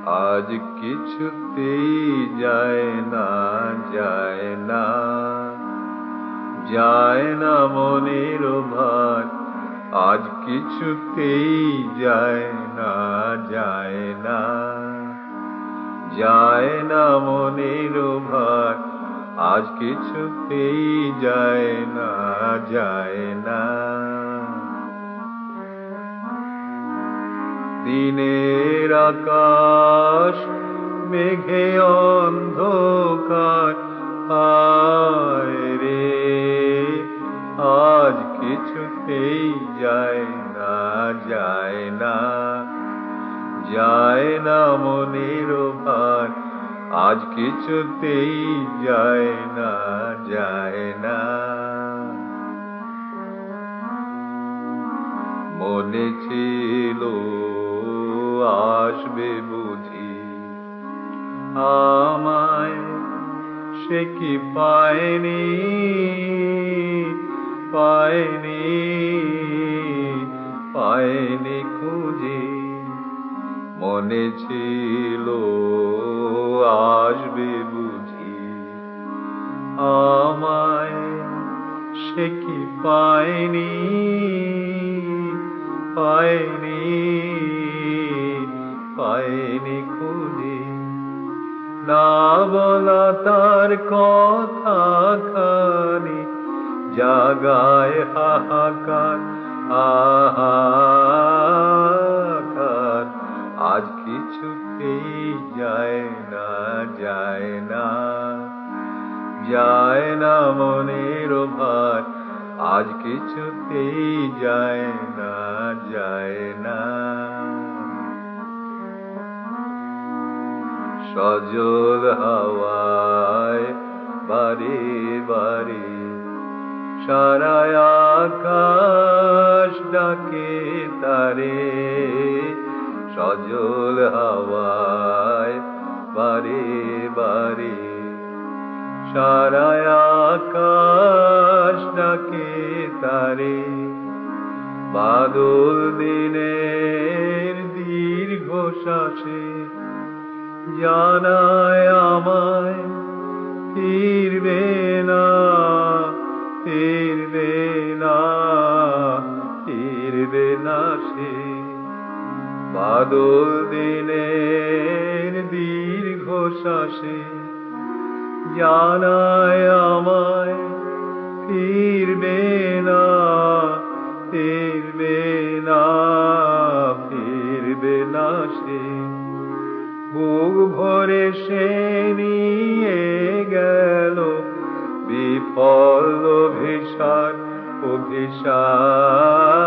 আজ কিছুতেই যায় না, যায় না, যায় না মনের ভার। আজ কিছুতেই যায় না, যায় না, যায় না মনের ভার। আজ কিছুতেই যায় না, যায় না। দিনের আকাশ মেঘে অন্ধকার, হায় রে আজ কিছুতেই যায় না, যায় না, যায় না মনের ভার। আজ কিছুতেই যায় না, যায় না। মনে ছিল আসবে বুঝি আমায়, সে কি পায়নি, পায়নি, পায়নি খুঁজে। মনে ছিল আসবে বুঝি আমায়, সে কি পায়নি, পায়নি, পায়নি খুঁজে। না বলা তার কথা খানি জাগায় হাহাকার, হাহাকার। আজ কিছুতেই যায় না, যায় না, যায় না মনের ভার। আজ কিছুতেই যায় না, যায় না। সজল হাওয়ায় বারে বারে সারা আকাশ ডাকে তারে। সজল হাওয়ায় বারে বারে সারা আকাশ ডাকে তারে। বাদল দিনের দীর্ঘ শ্বাসে জানায় আমায় ফিরবে না, ফিরবে না, ফিরবে না সে। বাদল দিনের দীর্ঘ শ্বাসে জানায় আমায় ফিরবে না, ফিরবে না, ফিরবে না সে। বুক ভরে সে নিয়ে গেল বিফল অভিসার,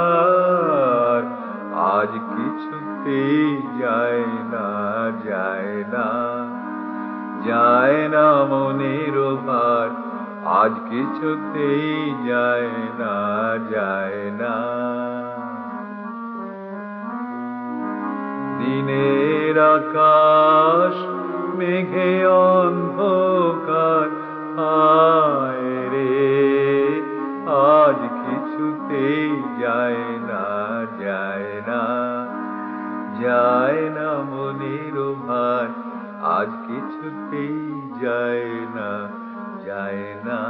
অভিসার। আজ কিছুতেই যায় না, যায় না, যায় না মনের ভার। আজ কিছুতেই যায় না, যায় না। দিনের আকাশ মেঘে অন্ধকার, হায় রে আজ কিছুতেই যায় না, যায় না, যায় না মনের ভার। আজ কিছুতেই যায় না, যায় না।